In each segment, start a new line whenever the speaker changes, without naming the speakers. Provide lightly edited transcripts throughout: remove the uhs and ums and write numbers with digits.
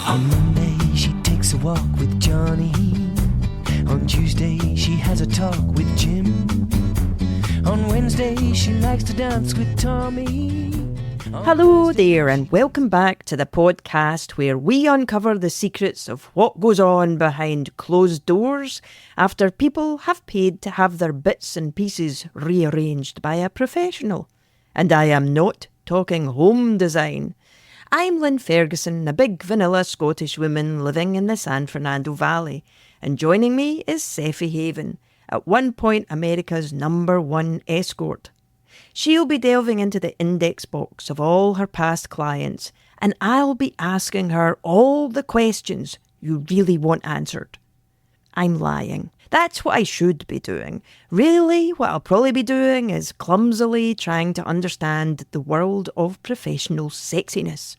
On Monday, she takes a walk with Johnny. On Tuesday, she has a talk with Jim. On Wednesday, she likes to dance with Tommy.
Hello there, and welcome back to the podcast where we uncover the secrets of what goes on behind closed doors after people have paid to have their bits and pieces rearranged by a professional. And I am not talking home design. I'm Lynn Ferguson, a big vanilla Scottish woman living in the San Fernando Valley, and joining me is Sephe Haven, at one point America's #1 escort. She'll be delving into the index box of all her past clients, and I'll be asking her all the questions you really want answered. I'm lying. That's what I should be doing. Really, what I'll probably be doing is clumsily trying to understand the world of professional sexiness.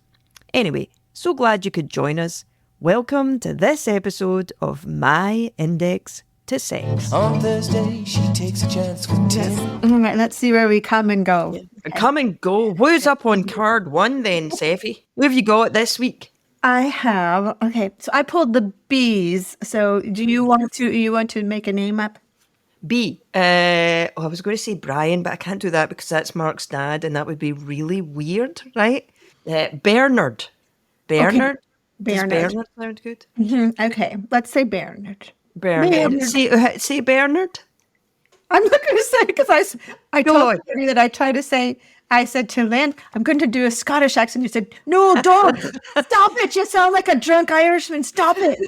Anyway, so glad you could join us. Welcome to this episode of My Index to Sex.
On Thursday, she takes a chance with Tim.
All right, let's see where we come and go.
Yeah. Come and go. Who's up on card one then, Sephe? Who have you got this week?
I have, okay, so I pulled the B's. So do you want to make a name up?
B. I was going to say Brian, but I can't do that because that's Mark's dad, and that would be really weird, right? Bernard. Bernard?
Okay. Bernard.
Does Bernard sound good?
Mm-hmm. Okay, let's say Bernard.
Bernard. Say Bernard.
I'm not going to say because I told you that I said to Lynn, I'm going to do a Scottish accent. You said, no, don't. Stop it. You sound like a drunk Irishman. Stop it.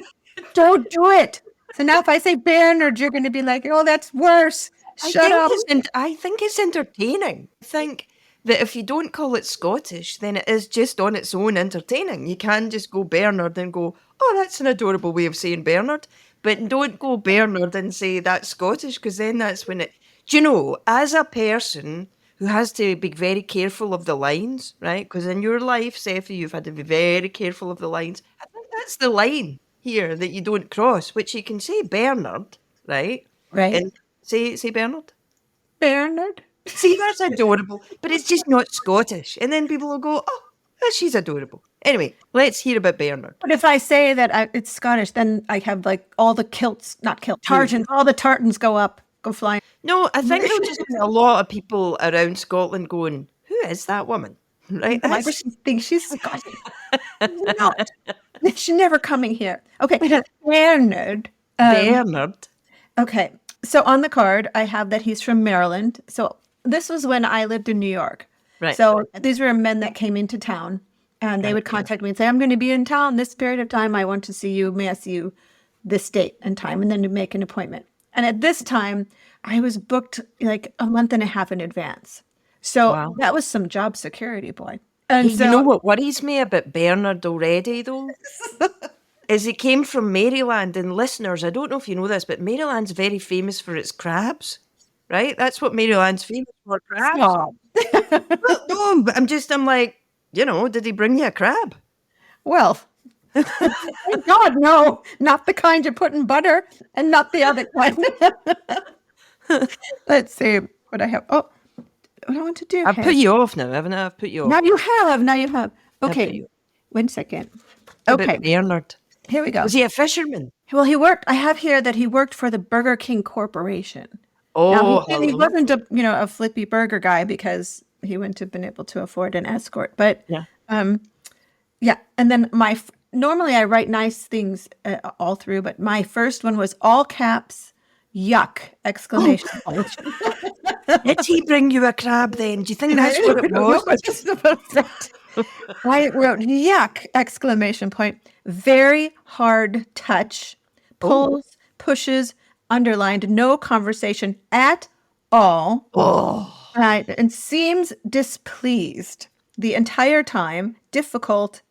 Don't do it. So now if I say Bernard, you're going to be like, oh, that's worse. Shut up.
I think it's entertaining. I think that if you don't call it Scottish, then it is just on its own entertaining. You can just go Bernard and go, oh, that's an adorable way of saying Bernard. But don't go Bernard and say that's Scottish, because then that's when it... Do you know, as a person who has to be very careful of the lines, right? Because in your life, Sephe, you've had to be very careful of the lines. I think that's the line here that you don't cross, which you can say Bernard, right?
Right.
And say Bernard.
Bernard.
See, that's adorable, but it's just not Scottish. And then people will go, oh, she's adorable. Anyway, let's hear about Bernard.
But if I say that it's Scottish, then I have like all the tartans, all the tartans go flying.
No, I think there'll just be a lot of people around Scotland going, who is that woman? Right?
I think she's Scottish. No, she's never coming here. Okay, Bernard.
Bernard.
Okay, so on the card, I have that he's from Maryland. So this was when I lived in New York.
Right.
So these were men that came into town, and they would contact me and say, I'm going to be in town this period of time. I want to see you. May I see you this date and time? And then to make an appointment. And at this time, I was booked like a month and a half in advance. So That was some job security, boy. And
you know what worries me about Bernard already, though? is he came from Maryland. And listeners, I don't know if you know this, but Maryland's very famous for its crabs, right? That's what Maryland's famous for, crabs.
Stop.
Well, no, but I'm like, did he bring you a crab?
Well, thank God, no, not the kind you put in butter and not the other kind. Let's see what I have. Oh, what I want to do.
I've put you off now, haven't I? I've put you off.
Now you have. Okay, 1 second. Okay.
Bernard.
Here we go.
Was he a fisherman?
Well, I have here that he worked for the Burger King Corporation.
Oh,
now, he wasn't a flippy burger guy because he wouldn't have been able to afford an escort. But
yeah.
And then normally I write nice things all through, but my first one was all caps, yuck, exclamation point.
Did he bring you a crab then? Do you think that's what it was?
I wrote yuck, exclamation point, very hard touch, pulls, pushes, underlined, no conversation at all. Right, and seems displeased the entire time, difficult,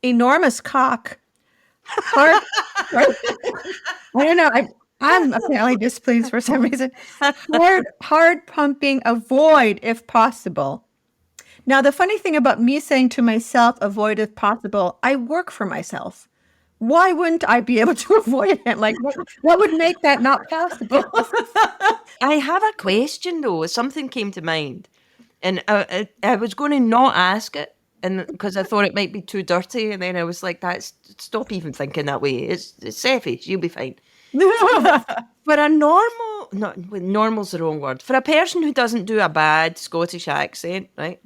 enormous cock, hard, I don't know, I'm apparently displeased for some reason, hard pumping, avoid if possible. Now, the funny thing about me saying to myself, avoid if possible, I work for myself. Why wouldn't I be able to avoid it? Like, what would make that not possible?
I have a question, though. Something came to mind. And I was going to not ask it, and because I thought it might be too dirty, and then I was like, stop even thinking that way. It's Sephe, she'll be fine. For a normal's the wrong word. For a person who doesn't do a bad Scottish accent, right?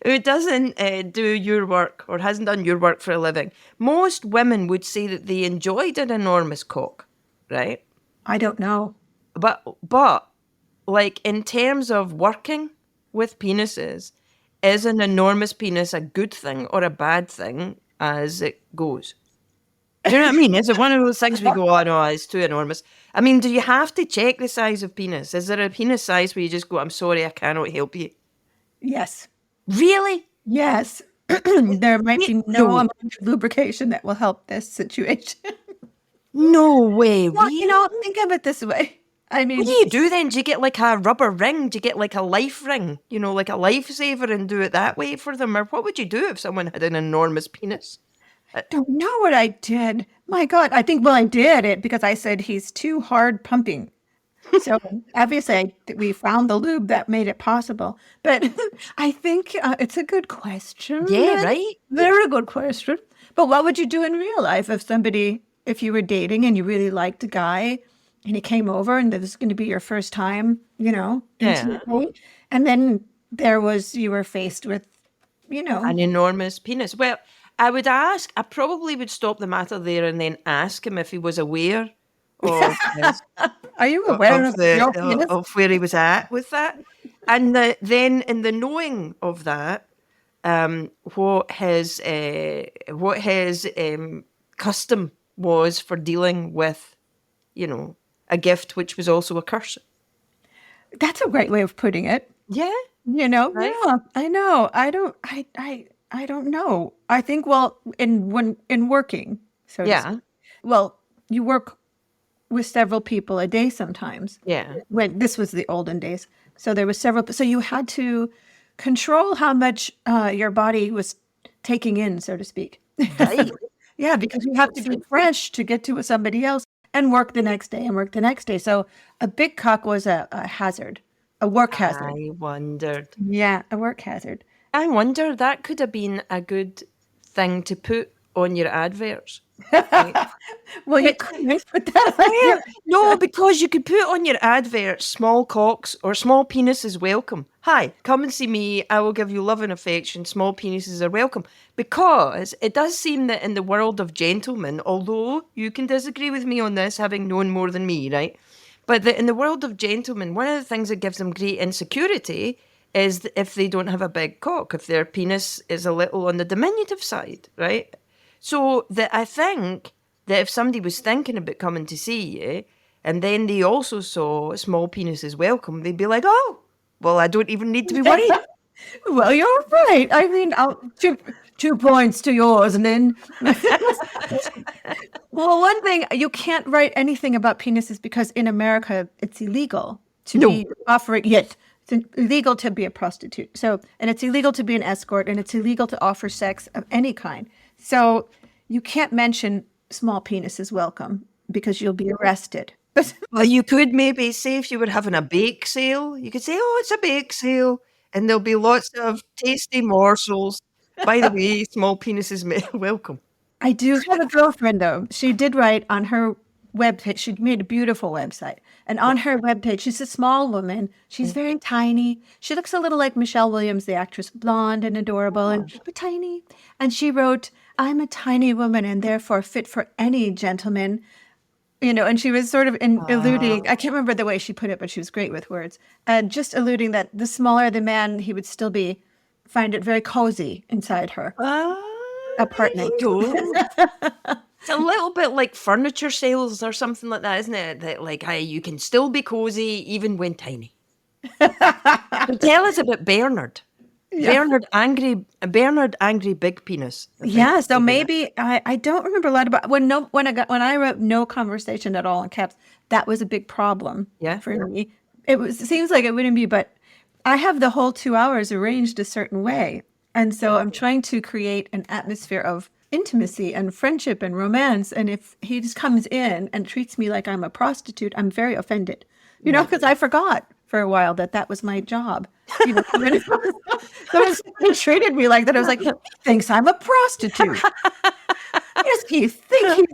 Who doesn't do your work or hasn't done your work for a living, most women would say that they enjoyed an enormous cock, right?
I don't know.
But like in terms of working with penises, is an enormous penis a good thing or a bad thing as it goes? Do you know what I mean? Is it one of those things we go, oh no, it's too enormous? I mean, do you have to check the size of penis? Is there a penis size where you just go, I'm sorry, I cannot help you?
Yes.
Really?
Yes. There might be no amount of lubrication that will help this situation.
No way.
Well,
Really?
think of it this way. I mean,
What do you do then? Do you get like a rubber ring? Do you get like a life ring? Like a lifesaver and do it that way for them? Or what would you do if someone had an enormous penis?
I don't know what I did. My God. I think, I did it because I said he's too hard pumping. So obviously we found the lube that made it possible. But I think it's a good question.
Yeah, right?
Very good question. But what would you do in real life if you were dating and you really liked a guy and he came over and this was going to be your first time, intimately, and then you were faced with,
An enormous penis. Well, I probably would stop the matter there and then ask him if he was aware of
Are you aware of your penis?
of where he was at with that, and then in the knowing of that, what his custom was for dealing with, a gift which was also a curse.
That's a great way of putting it.
Yeah,
Right? Yeah, I know. I don't know. I think in working, so to speak. Well, you work with several people a day sometimes.
Yeah.
When this was the olden days. So there was several, so you had to control how much your body was taking in, so to speak.
Right.
Yeah, because you have to be fresh to get to somebody else and work the next day and work the next day. So a big cock was a hazard, a work hazard.
I wondered.
Yeah, a work hazard.
I wonder, that could have been a good thing to put on your adverts.
Well, you couldn't put that on your...
No, because you could put on your advert, small cocks or small penises welcome. Hi, come and see me. I will give you love and affection. Small penises are welcome. Because it does seem that in the world of gentlemen, although you can disagree with me on this, having known more than me, right? But in the world of gentlemen, one of the things that gives them great insecurity is if they don't have a big cock, if their penis is a little on the diminutive side, right? So I think that if somebody was thinking about coming to see you, and then they also saw small penises welcome, they'd be like, oh, well, I don't even need to be worried.
Well, you're right. I mean, 2 points to yours, Lynn. Well, one thing, you can't write anything about penises because in America, it's illegal to be offering, yet it's illegal to be a prostitute. So, and it's illegal to be an escort, and it's illegal to offer sex of any kind. So you can't mention small penises welcome because you'll be arrested.
Well, you could maybe say if you were having a bake sale, you could say, oh, it's a bake sale, and there'll be lots of tasty morsels. By the way, small penises welcome.
I do have a girlfriend, though. She did write on her webpage. She made a beautiful website. And on her webpage, she's a small woman. She's very tiny. She looks a little like Michelle Williams, the actress, blonde and adorable, but tiny. And she wrote, I'm a tiny woman and therefore fit for any gentleman. And she was sort of alluding, I can't remember the way she put it, but she was great with words. And just alluding that the smaller the man, he would still find it very cozy inside her apartment.
It's a little bit like furniture sales or something like that, isn't it? That like, hey, you can still be cozy even when tiny. So tell us about Bernard. Yeah. Bernard angry big penis.
Yeah, so maybe I don't remember a lot about when I wrote no conversation at all in caps. That was a big problem for me. It seems like it wouldn't be, but I have the whole 2 hours arranged a certain way, and so I'm trying to create an atmosphere of intimacy and friendship and romance. And if he just comes in and treats me like I'm a prostitute, I'm very offended. Because I forgot for a while that was my job. You know, someone treated me like that. I was like, he thinks I'm a prostitute. Yes, he thinks he's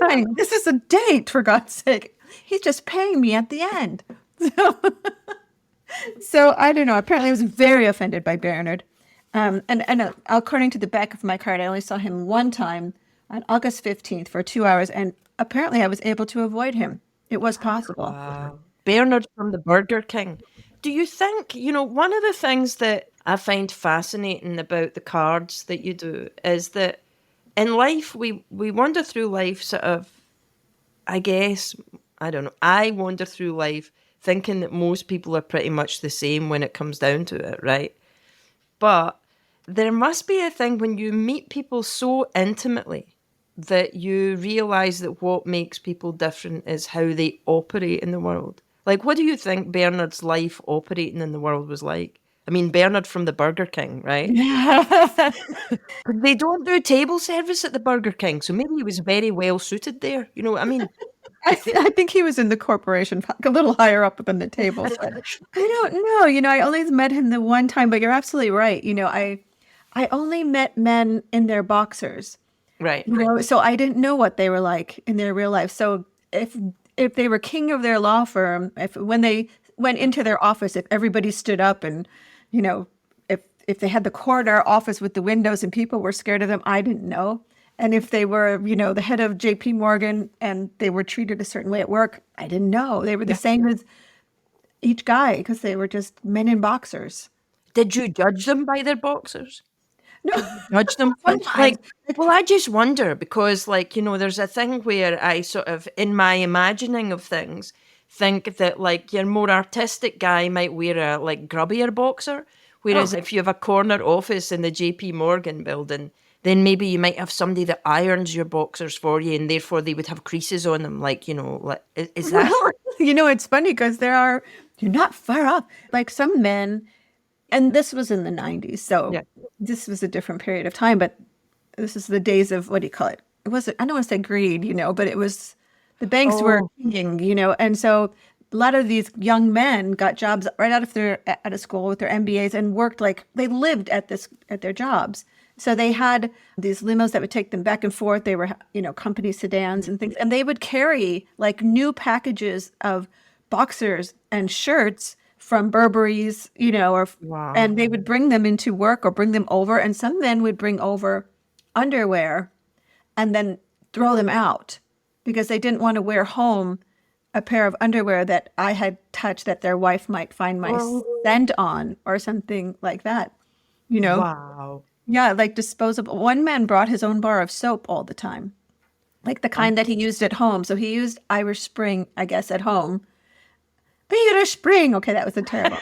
doing. This is a date, for God's sake. He's just paying me at the end. So I don't know. Apparently, I was very offended by Bernard. And according to the back of my card, I only saw him one time on August 15th for 2 hours. And apparently, I was able to avoid him. It was possible.
Wow. Bernard from the Burger King. Do you think, one of the things that I find fascinating about the cards that you do is that in life, we wander through life sort of, I guess, I don't know, I wander through life thinking that most people are pretty much the same when it comes down to it, right? But there must be a thing when you meet people so intimately that you realise that what makes people different is how they operate in the world. Like, what do you think Bernard's life operating in the world was like? I mean, Bernard from the Burger King, right? They don't do table service at the Burger King, so maybe he was very well suited there. You know what I mean?
I think he was in the corporation, a little higher up than the table. I don't know. I only met him the one time, but you're absolutely right. I only met men in their boxers.
Right.
So I didn't know what they were like in their real life. So if they were king of their law firm, when they went into their office, if everybody stood up and, if they had the corridor office with the windows and people were scared of them, I didn't know. And if they were, the head of JP Morgan and they were treated a certain way at work, I didn't know. They were the same as each guy because they were just men in boxers.
Did you judge them by their boxers?
No.
Judge them? Well, I just wonder because, there's a thing where I sort of, in my imagining of things, think that, your more artistic guy might wear a, grubbier boxer. Whereas if you have a corner office in the JP Morgan building, then maybe you might have somebody that irons your boxers for you and therefore they would have creases on them. Is that...
Well, it's funny because you're not far off. Some men, and this was in the 90s, so this was a different period of time, but this is the days of, what do you call it? It wasn't, I don't want to say greed, but it was, the banks were king, and so a lot of these young men got jobs right out of school with their MBAs and worked they lived at their jobs. So they had these limos that would take them back and forth. They were, company sedans and things. And they would carry new packages of boxers and shirts from Burberry's,
Wow.
And they would bring them into work or bring them over. And some men would bring over underwear and then throw them out because they didn't want to wear home a pair of underwear that I had touched that their wife might find my scent on or something like that,
Wow.
Yeah, disposable. One man brought his own bar of soap all the time, the kind that he used at home. So he used Irish Spring, I guess, at home. Irish Spring. Okay, that was a terrible.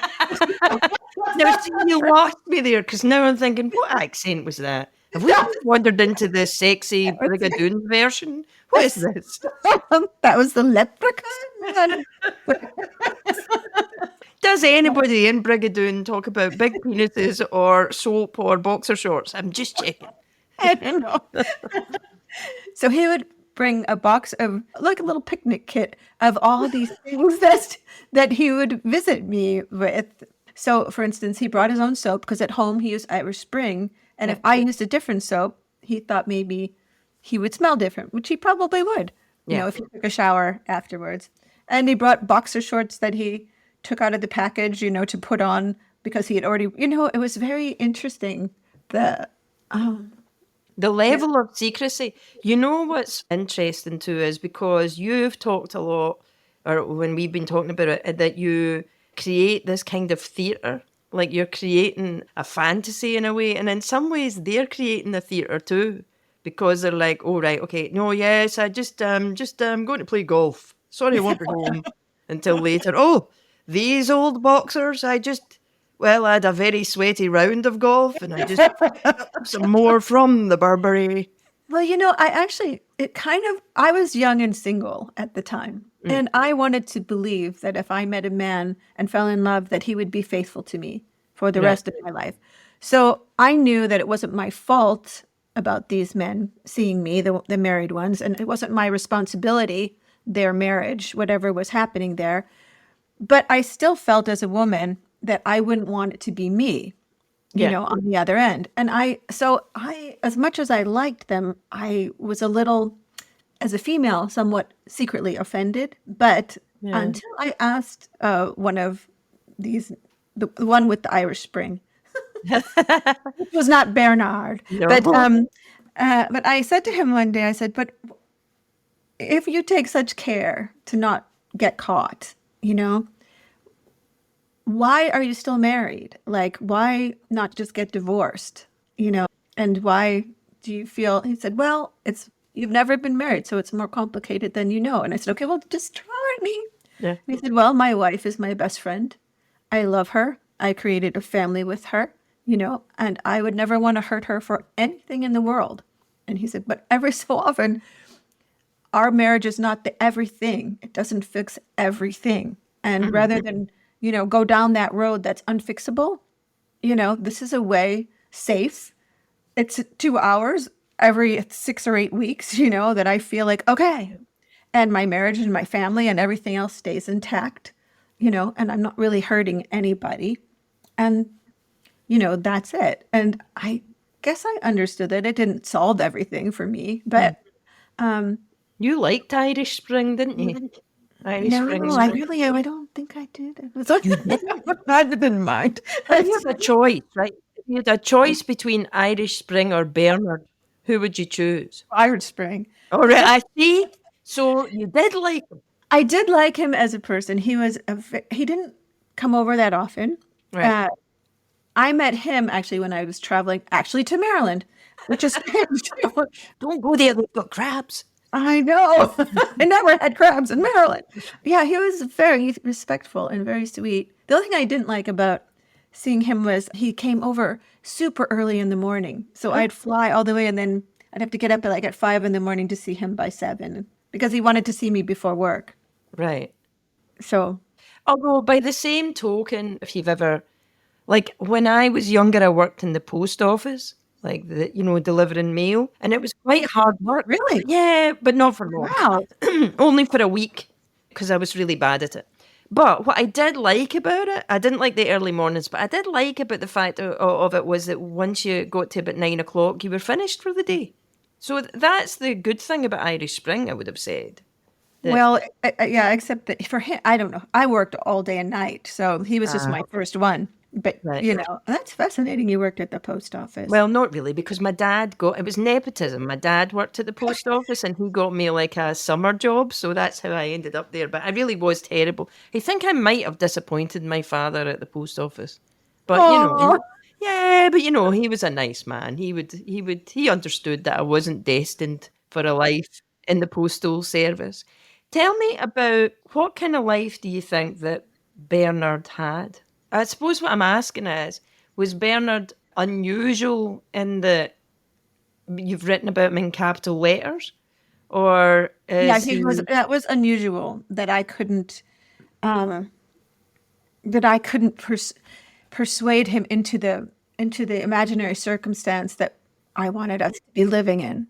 Now, see, you lost me there because now I'm thinking, what accent was that? Have we wandered into the sexy Brigadoon version? What is this?
That was the leprechaun.
Does anybody in Brigadoon talk about big penises or soap or boxer shorts? I'm just checking.
I don't know. So he would bring a box of, a little picnic kit of all these things that he would visit me with. So, for instance, he brought his own soap because at home he used Irish Spring. And if I used a different soap, he thought maybe he would smell different, which he probably would, if he took a shower afterwards. And he brought boxer shorts that he took out of the package, to put on because he had already, it was very interesting. The
level of secrecy. What's interesting too is because you've talked a lot, or when we've been talking about it, that you create this kind of theatre. You're creating a fantasy in a way. And in some ways, they're creating the theatre too. Because they're like, oh, right, okay. No, yes, I just going to play golf. Sorry, I won't be home until later. Oh, these old boxers, I had a very sweaty round of golf and I just picked up some more from the Burberry.
Well, I was young and single at the time. And I wanted to believe that if I met a man and fell in love, that he would be faithful to me for the rest of my life. So I knew that it wasn't my fault about these men seeing me, the married ones, and it wasn't my responsibility, their marriage, whatever was happening there. But I still felt as a woman that I wouldn't want it to be me,
Yeah.
on the other end. And as much as I liked them, I was a little, as a female, somewhat secretly offended. But
Yeah.
until I asked one of these, the one with the Irish Spring, it was not Bernard,
No.
but I said to him one day, I said, but if you take such care to not get caught, why are you still married? Like, why not just get divorced? And why do you feel? He said, well, you've never been married, so it's more complicated than you know. And I said, okay, well, just try me.
Yeah.
And he said, well, my wife is my best friend. I love her. I created a family with her, and I would never want to hurt her for anything in the world. And he said, but every so often, our marriage is not the everything. It doesn't fix everything. And rather than, go down that road that's unfixable, this is a way safe. It's 2 hours every 6 or 8 weeks, that I feel like, okay. And my marriage and my family and everything else stays intact, and I'm not really hurting anybody. And, that's it. And I guess I understood that it didn't solve everything for me, but
You liked Irish Spring, didn't you? Irish Spring.
no, I don't think I did. It was you didn't? I didn't mind.
If you had a choice, right? If you had a choice between Irish Spring or Bernard, who would you choose?
Irish Spring.
All right, I see. So you did like him.
I did like him as a person. He didn't come over that often.
Right.
I met him actually when I was traveling, actually to Maryland, which is strange.
Don't go there, they've got crabs.
I know. I never had crabs in Maryland. Yeah, he was very respectful and very sweet. The only thing I didn't like about seeing him was he came over super early in the morning. So I'd fly all the way and then I'd have to get up at 5 in the morning to see him by 7 because he wanted to see me before work.
Right.
So,
Although by the same token, if you've ever, like when I was younger, I worked in the post office, delivering mail, and it was quite hard work.
Really?
Yeah, but not for long.
wow.
Only for a week because I was really bad at it. But what I did like about it, I didn't like the early mornings, but I did like about the fact of it was that once you got to about 9 o'clock, you were finished for the day. So that's the good thing about Irish Spring, I would have said.
Well, yeah, except that for him, I don't know. I worked all day and night, so he was just my first one. But,
Right.
That's fascinating. You worked at the post office.
Well, not really, because my dad it was nepotism. My dad worked at the post office and he got me like a summer job. So that's how I ended up there. But I really was terrible. I think I might have disappointed my father at the post office. But,
Aw.
yeah, but he was a nice man. He understood that I wasn't destined for a life in the postal service. Tell me about what kind of life do you think that Bernard had? I suppose what I'm asking is, was Bernard unusual in that you've written about him in capital letters? Or
Yeah,
is
that was unusual that I couldn't persuade him into the imaginary circumstance that I wanted us to be living in.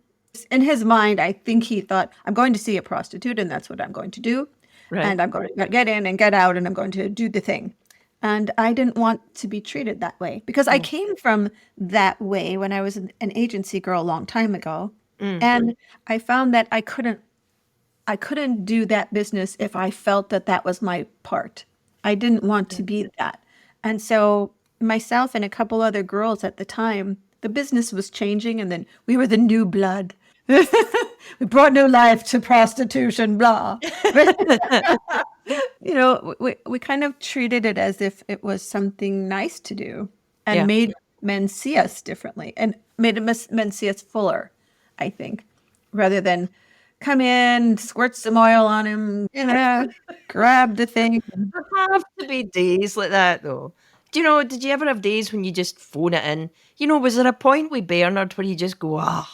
In his mind, I think he thought, I'm going to see a prostitute and that's what I'm going to do.
Right.
And I'm going to get in and get out and I'm going to do the thing. And I didn't want to be treated that way because I came from that way when I was an agency girl a long time ago. And I found that I couldn't do that business if I felt that that was my part. I didn't want to be that. And so myself and a couple other girls at the time, the business was changing and then we were the new blood. We brought new life to prostitution, blah. We kind of treated it as if it was something nice to do and made men see us differently and made men see us fuller, I think, rather than come in, squirt some oil on him, grab the thing.
There have to be days like that, though. Did you ever have days when you just phone it in? Was there a point with Bernard where you just go,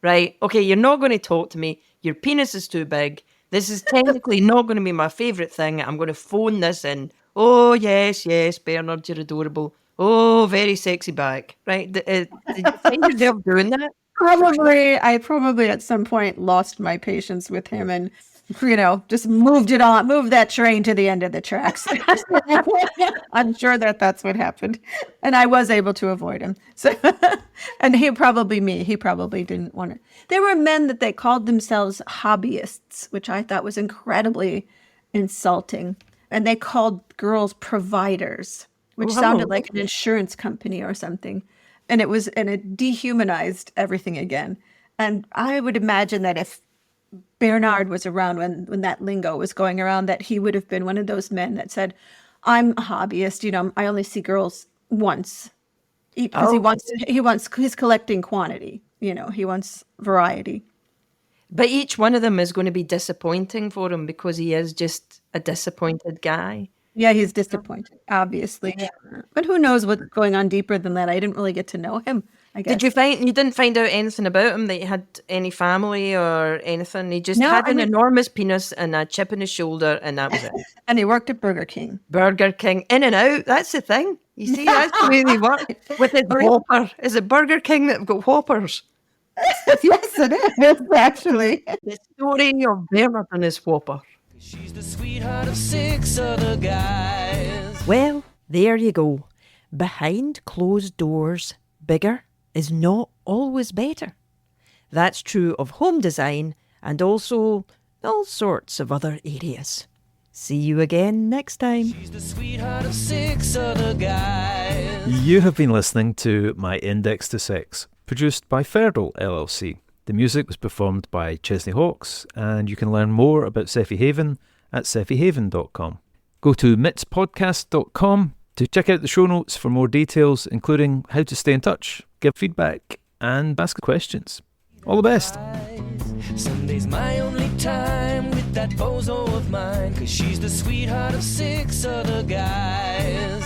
right, okay, you're not going to talk to me. Your penis is too big. This is technically not going to be my favourite thing. I'm going to phone this in. Oh, yes, Bernard, you're adorable. Oh, very sexy back. Right? Did you find yourself doing that?
I probably at some point lost my patience with him and just moved that train to the end of the tracks. I'm sure that's what happened. And I was able to avoid him. So, and he probably didn't want it. There were men that they called themselves hobbyists, which I thought was incredibly insulting. And they called girls providers, which sounded like an insurance company or something. And it dehumanized everything again. And I would imagine that if Bernard was around when that lingo was going around, that he would have been one of those men that said, I'm a hobbyist, I only see girls once. Because he's collecting quantity, he wants variety.
But each one of them is going to be disappointing for him because he is just a disappointed guy.
Yeah, he's disappointed, obviously. Yeah. But who knows what's going on deeper than that? I didn't really get to know him, I guess.
You didn't find out anything about him, that he had any family or anything? He just had an enormous penis and a chip in his shoulder, and that was it.
And he worked at Burger King.
Burger King, in and out, that's the thing. You see, that's the way they work. With his Whopper. Is it Burger King that have got Whoppers?
Yes, it is, actually.
The story of Bernard and his Whopper.
She's the sweetheart of 6 other guys.
Well, there you go. Behind closed doors, bigger is not always better. That's true of home design and also all sorts of other areas. See you again next time.
She's the sweetheart of 6 other guys.
You have been listening to My Index to Sex, produced by Fergal LLC. The music was performed by Chesney Hawkes, and you can learn more about Sephe Haven at sephehaven.com. Go to mitspodcast.com to check out the show notes for more details, including how to stay in touch, give feedback, and ask questions. All the best.
Sunday's my only time with that bozo of mine, 'cause she's the sweetheart of 6 other guys.